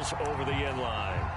sails over the end line.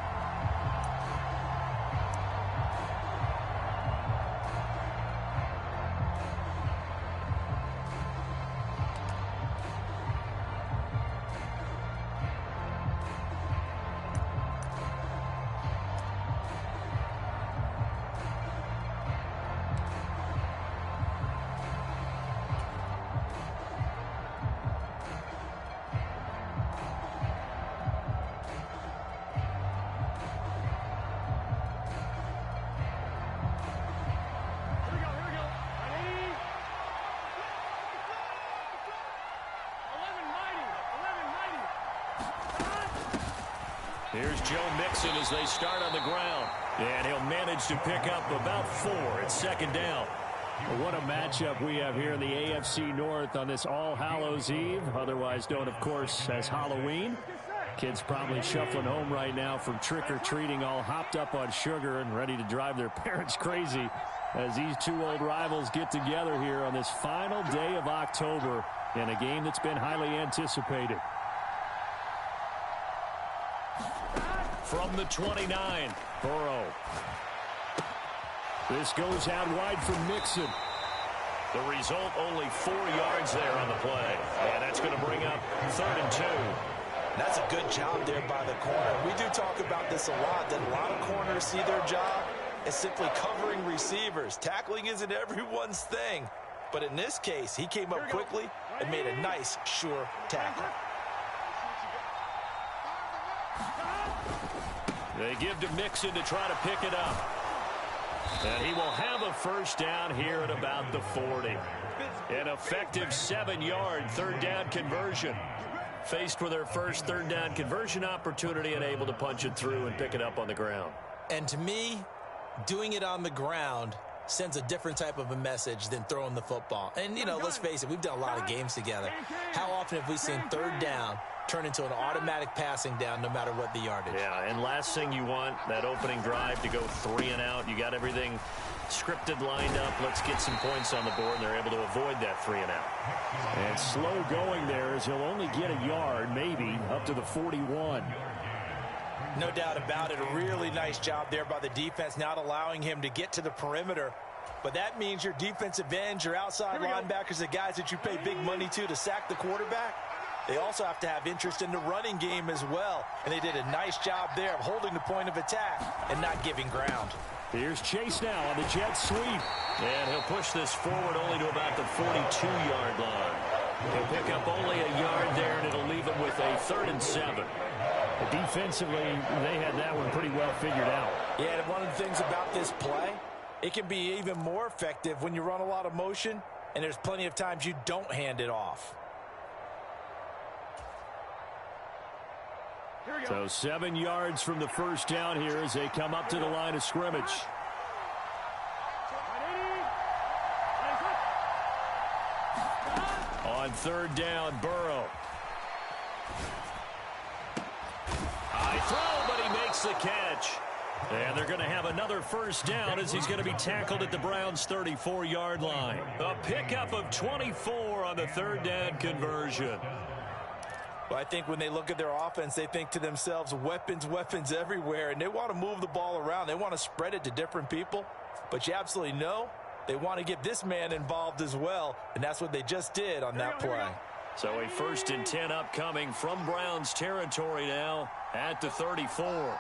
Here's Joe Mixon as they start on the ground. And he'll manage to pick up about 4 at second down. Well, what a matchup we have here in the AFC North on this All Hallows Eve, otherwise known, of course, as Halloween. Kids probably shuffling home right now from trick-or-treating, all hopped up on sugar and ready to drive their parents crazy as these two old rivals get together here on this final day of October in a game that's been highly anticipated. From the 29, Burrow. This goes out wide from Mixon. The result, only 4 yards there on the play. And that's going to bring up 3rd and 2. That's a good job there by the corner. We do talk about this a lot, that a lot of corners see their job as simply covering receivers. Tackling isn't everyone's thing. But in this case, he came up quickly and made a nice, sure tackle. They give to Mixon to try to pick it up. And he will have a first down here at about the 40. An effective 7-yard 3rd down conversion. Faced with their first 3rd down conversion opportunity and able to punch it through and pick it up on the ground. And to me, doing it on the ground sends a different type of a message than throwing the football. And, you know, let's face it, we've done a lot of games together. How often have we seen 3rd down turn into an automatic passing down no matter what the yardage? Yeah, and last thing you want, that opening drive to go 3 and out. You got everything scripted, lined up. Let's get some points on the board, and they're able to avoid that 3 and out. And slow going there as he'll only get a yard, maybe, up to the 41. No doubt about it. A really nice job there by the defense, not allowing him to get to the perimeter. But that means your defensive ends, your outside linebackers, the guys that you pay big money to sack the quarterback, they also have to have interest in the running game as well. And they did a nice job there of holding the point of attack and not giving ground. Here's Chase now on the jet sweep. And he'll push this forward only to about the 42-yard line. He'll pick up only a yard there, and it'll leave him with a 3rd and 7. Defensively, they had that one pretty well figured out. Yeah, and one of the things about this play, it can be even more effective when you run a lot of motion, and there's plenty of times you don't hand it off. So 7 yards from the first down here as they come up to the line of scrimmage. On 3rd down, Burrow. High throw, but he makes the catch. And they're going to have another first down as he's going to be tackled at the Browns' 34-yard line. A pickup of 24 on the 3rd down conversion. Well, I think when they look at their offense, they think to themselves, weapons, weapons everywhere, and they want to move the ball around. They want to spread it to different people, but you absolutely know they want to get this man involved as well, and that's what they just did on that play. So a 1st and 10 upcoming from Browns territory now at the 34.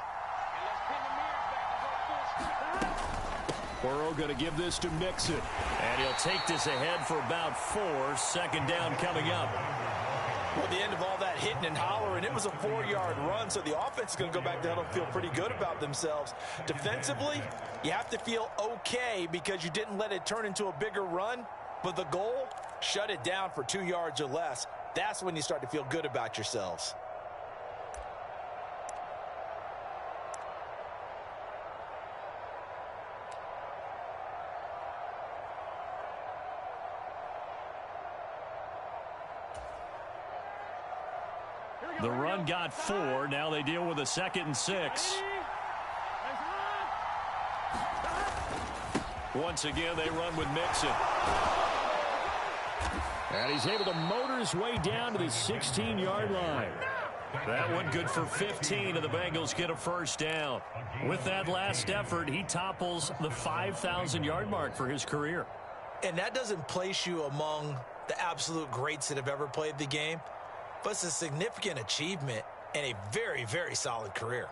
Burrow going to give this to Mixon. And he'll take this ahead for about 4. 2nd down coming up. Well, at the end of all that hitting and hollering, it was a 4-yard run, so the offense is going to go back down and feel pretty good about themselves. Defensively, you have to feel okay because you didn't let it turn into a bigger run, but the goal, shut it down for 2 yards or less. That's when you start to feel good about yourselves. The run got 4. Now they deal with a 2nd and 6. Once again, they run with Mixon. And he's able to motor his way down to the 16-yard line. That one good for 15, and the Bengals get a first down. With that last effort, he topples the 5,000-yard mark for his career. And that doesn't place you among the absolute greats that have ever played the game, but it's a significant achievement and a very, very solid career.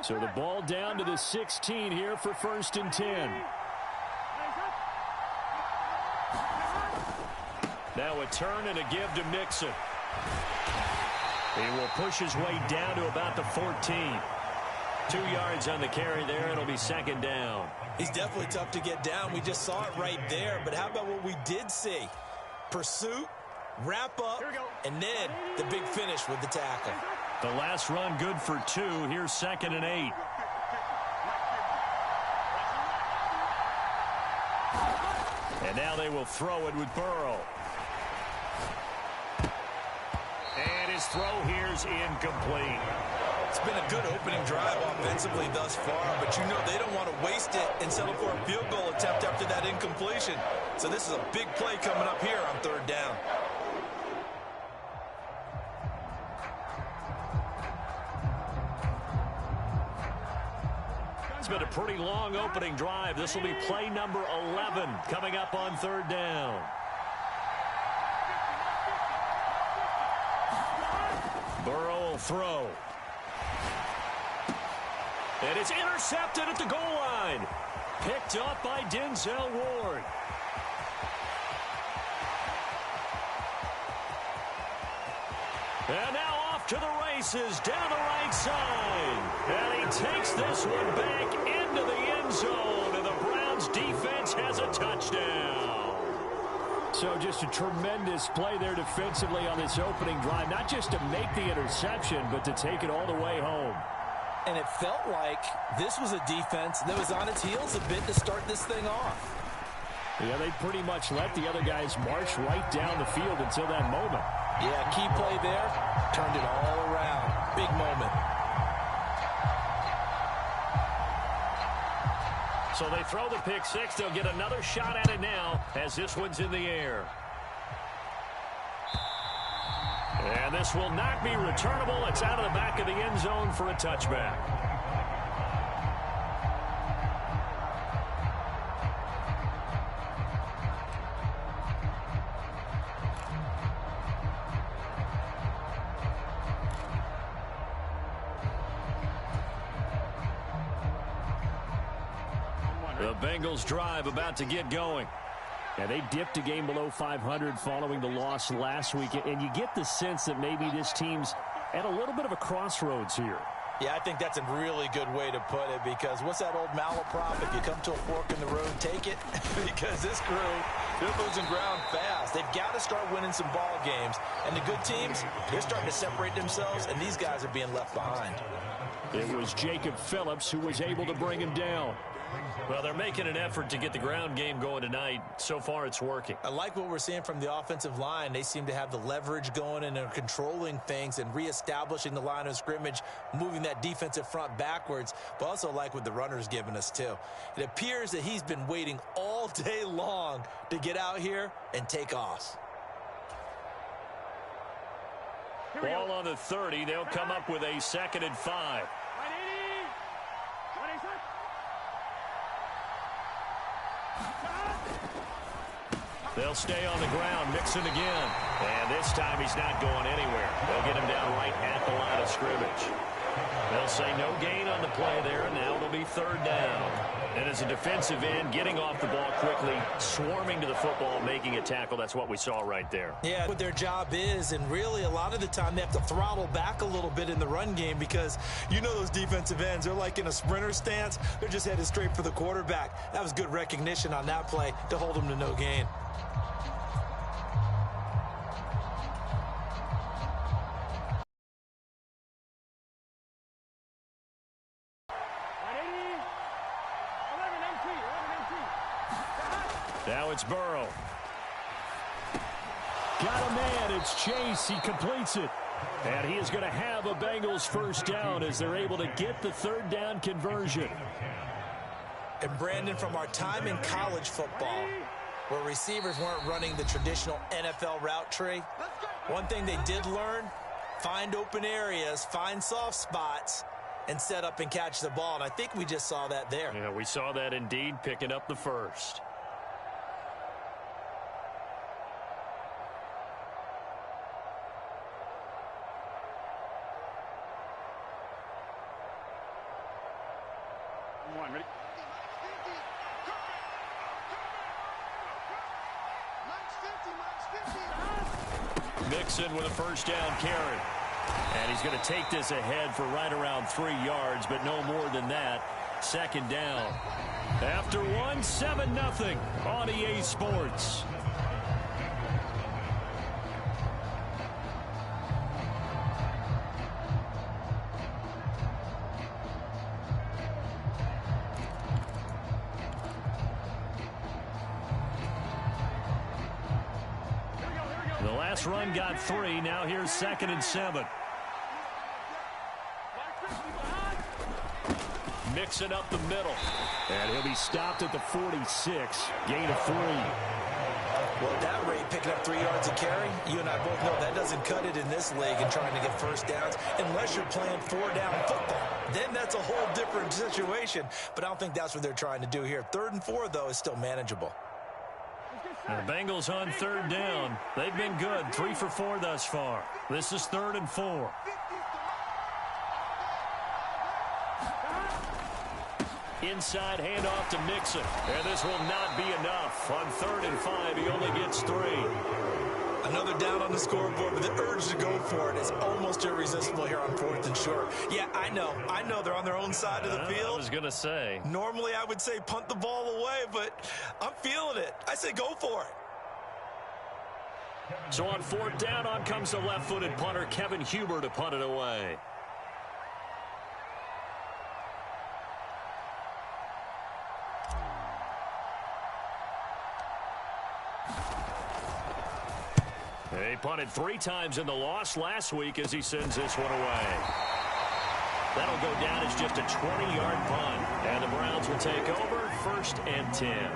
So the ball down to the 16 here for 1st and 10. Now a turn and a give to Mixon. He will push his way down to about the 14. 2 yards on the carry there. It'll be 2nd down. He's definitely tough to get down. We just saw it right there. But how about what we did see? Pursuit, wrap up, and then the big finish with the tackle. The last run good for 2. Here's 2nd and 8. And now they will throw it with Burrow. And his throw here's incomplete. It's been a good opening drive offensively thus far, but you know they don't want to waste it and settle for a field goal attempt after that incompletion. So this is a big play coming up here on 3rd down. It's been a pretty long opening drive. This will be play number 11 coming up on 3rd down. Burrow will throw. And it's intercepted at the goal line. Picked up by Denzel Ward. And now off to the races down the right side. And he takes this one back into the end zone. And the Browns defense has a touchdown. So just a tremendous play there defensively on this opening drive. Not just to make the interception, but to take it all the way home. And it felt like this was a defense that was on its heels a bit to start this thing off. Yeah, they pretty much let the other guys march right down the field until that moment. Yeah, key play there, turned it all around. Big moment. So they throw the pick six. They'll get another shot at it now as this one's in the air. And this will not be returnable. It's out of the back of the end zone for a touchback. The Bengals drive about to get going. Yeah, they dipped a game below 500 following the loss last week, and you get the sense that maybe this team's at a little bit of a crossroads here. Yeah, I think that's a really good way to put it, because what's that old malaprop? If you come to a fork in the road, take it. Because this crew, they're losing ground fast. They've got to start winning some ball games. And the good teams, they're starting to separate themselves, and these guys are being left behind. It was Jacob Phillips who was able to bring him down. Well, they're making an effort to get the ground game going tonight. So far, it's working. I like what we're seeing from the offensive line. They seem to have the leverage going, and they're controlling things and reestablishing the line of scrimmage, moving that defensive front backwards, but also like what the runner's giving us, too. It appears that he's been waiting all day long to get out here and take off. Ball on the 30. They'll come up with a 2nd and 5. They'll stay on the ground, Mixon again. And this time he's not going anywhere. They'll get him down right at the line of scrimmage. They'll say no gain on the play there, and now it'll be 3rd down. And as a defensive end, getting off the ball quickly, swarming to the football, making a tackle, that's what we saw right there. Yeah, what their job is, and really a lot of the time they have to throttle back a little bit in the run game, because you know those defensive ends, they're like in a sprinter stance. They're just headed straight for the quarterback. That was good recognition on that play to hold them to no gain. Now it's Burrow. Got a man. It's Chase. He completes it. And he is going to have a Bengals first down as they're able to get the 3rd down conversion. And Brandon, from our time in college football, where receivers weren't running the traditional NFL route tree. One thing they did learn, find open areas, find soft spots, and set up and catch the ball. And I think we just saw that there. Yeah, we saw that indeed, picking up the first. Ready? Mixon with a first down carry. And he's going to take this ahead for right around 3 yards, but no more than that. Second down. After one, 7-0 on EA Sports. The last run got 3. Now here's 2nd and 7. Mixing up the middle. And he'll be stopped at the 46. Gain of 3. Well, at that rate, picking up 3 yards a carry, you and I both know that doesn't cut it in this league and trying to get first downs unless you're playing 4-down football. Then that's a whole different situation. But I don't think that's what they're trying to do here. 3rd and 4, though, is still manageable. The Bengals on 3rd down. They've been good. 3 for 4 thus far. This is 3rd and 4. Inside handoff to Mixon. And this will not be enough. On 3rd and 5, he only gets 3. Another down on the scoreboard, but the urge to go for it is almost irresistible here on 4th and short. Yeah, I know they're on their own side of the field. I was going to say. Normally I would say punt the ball away, but I'm feeling it. I say go for it. So on 4th down, on comes the left-footed punter, Kevin Huber, to punt it away. He punted 3 times in the loss last week as he sends this one away. That'll go down as just a 20-yard punt. And the Browns will take over 1st and 10.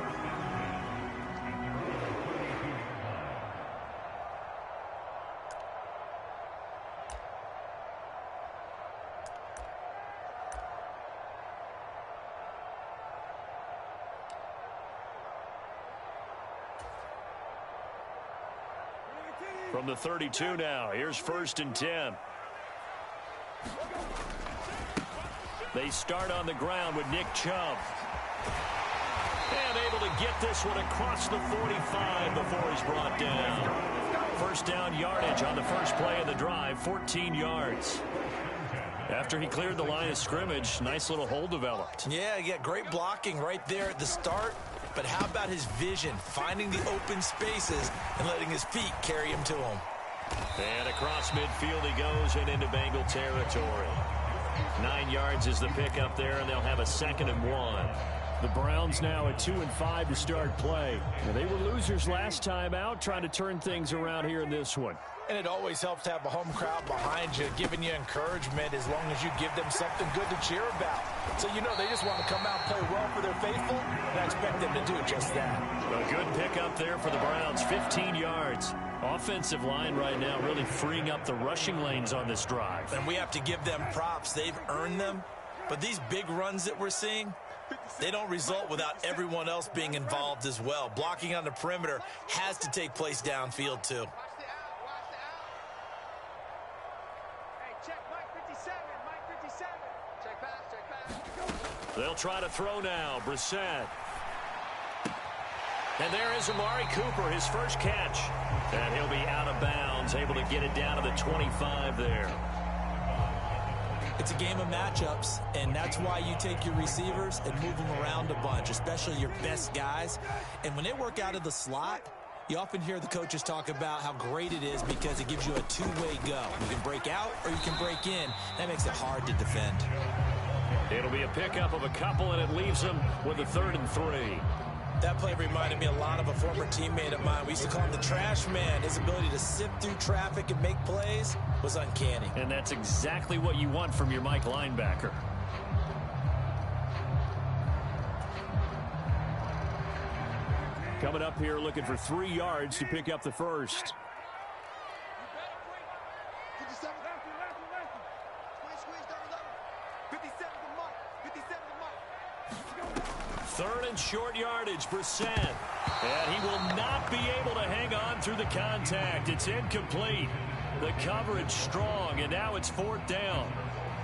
From the 32 now, here's 1st and 10. They start on the ground with Nick Chubb. And able to get this one across the 45 before he's brought down. First down yardage on the first play of the drive, 14 yards. After he cleared the line of scrimmage, nice little hole developed. Yeah, great blocking right there at the start. But how about his vision, finding the open spaces and letting his feet carry him to him? And across midfield he goes and into Bengal territory. 9 yards is the pickup there, and they'll have a 2nd and 1. The Browns now at 2 and 5 to start play. Now, they were losers last time out, trying to turn things around here in this one. And it always helps to have a home crowd behind you, giving you encouragement as long as you give them something good to cheer about. So you know they just want to come out and play well for their faithful, and I expect them to do just that. A good pickup there for the Browns, 15 yards. Offensive line right now really freeing up the rushing lanes on this drive. And we have to give them props. They've earned them. But these big runs that we're seeing, they don't result without everyone else being involved as well. Blocking on the perimeter has to take place downfield too. They'll try to throw now. Brissett. And there is Amari Cooper, his first catch. And he'll be out of bounds, able to get it down to the 25 there. It's a game of matchups, and that's why you take your receivers and move them around a bunch, especially your best guys. And when they work out of the slot, you often hear the coaches talk about how great it is because it gives you a two-way go. You can break out or you can break in. That makes it hard to defend. It'll be a pickup of a couple, and it leaves them with a 3rd and 3. That play reminded me a lot of a former teammate of mine. We used to call him the trash man. His ability to sift through traffic and make plays was uncanny. And that's exactly what you want from your Mike linebacker. Coming up here looking for 3 yards to pick up the first. Third and short yardage, Brissett. And he will not be able to hang on through the contact. It's incomplete. The coverage strong, and now it's 4th down.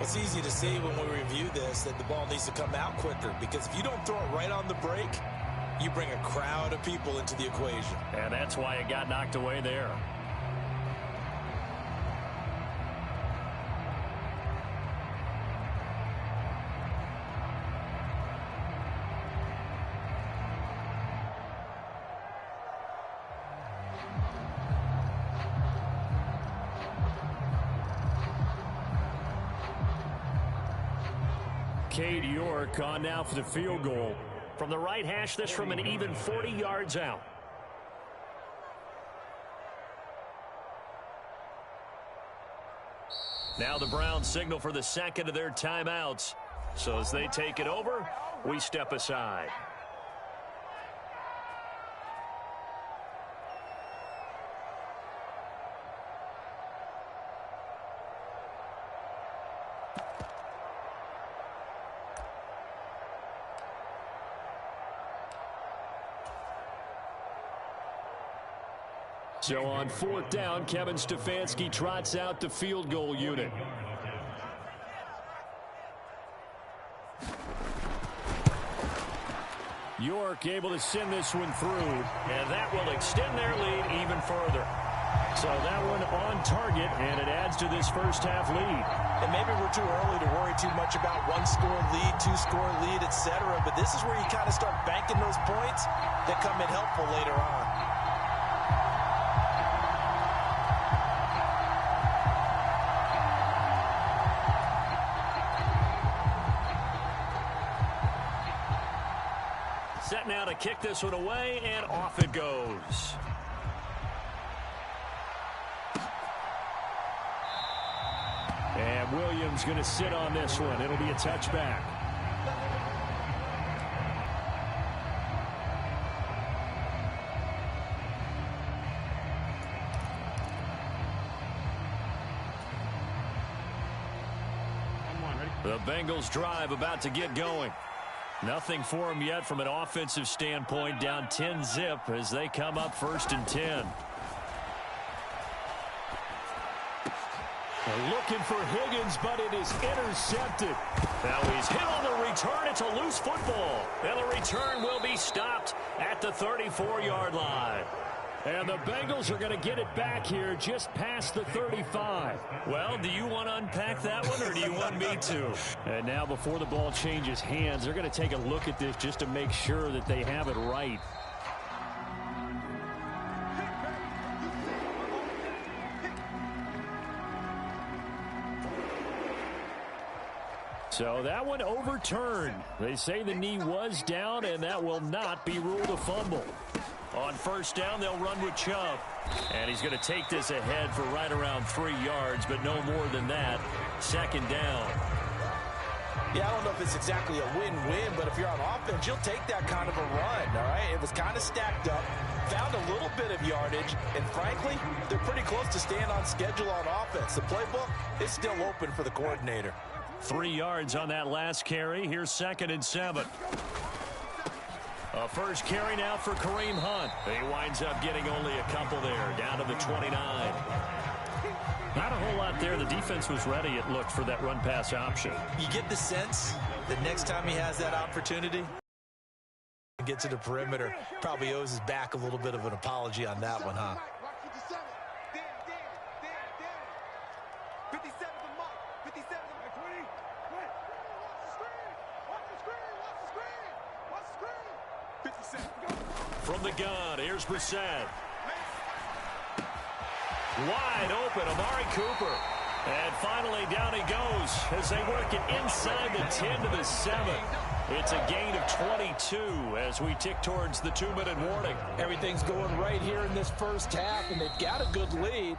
It's easy to see when we review this that the ball needs to come out quicker, because if you don't throw it right on the break, you bring a crowd of people into the equation. And that's why it got knocked away there. Cade York on now for the field goal. From the right hash, this from an even 40 yards out. Now the Browns signal for the second of their timeouts. So as they take it over, we step aside. So on 4th down, Kevin Stefanski trots out the field goal unit. York able to send this one through. And that will extend their lead even further. So that one on target, and it adds to this first half lead. And maybe we're too early to worry too much about 1-score lead, 2-score lead, etc. But this is where you kind of start banking those points that come in helpful later on. Set now to kick this one away, and off it goes. And Williams going to sit on this one. It'll be a touchback. The Bengals drive about to get going. Nothing for them yet from an offensive standpoint. Down 10-zip as they come up 1st and 10. They're looking for Higgins, but it is intercepted. Now he's hit on the return. It's a loose football. And the return will be stopped at the 34-yard line. And the Bengals are going to get it back here just past the 35. Well, do you want to unpack that one, or do you want me to? And now before the ball changes hands, they're going to take a look at this just to make sure that they have it right. So that one overturned. They say the knee was down, and that will not be ruled a fumble. On 1st down, they'll run with Chubb. And he's going to take this ahead for right around 3 yards, but no more than that. 2nd down. Yeah, I don't know if it's exactly a win-win, but if you're on offense, you'll take that kind of a run, all right? It was kind of stacked up, found a little bit of yardage, and frankly, they're pretty close to staying on schedule on offense. The playbook is still open for the coordinator. 3 yards on that last carry. Here's 2nd and 7. A first carry now for Kareem Hunt. He winds up getting only a couple there, down to the 29. Not a whole lot there. The defense was ready, it looked, for that run-pass option. You get the sense that next time he has that opportunity, get to the perimeter, probably owes his back a little bit of an apology on that one, huh? From the gun, here's Brissett. Wide open, Amari Cooper. And finally down he goes as they work it inside the 10 to the 7. It's a gain of 22 as we tick towards the 2-minute warning. Everything's going right here in this first half, and they've got a good lead.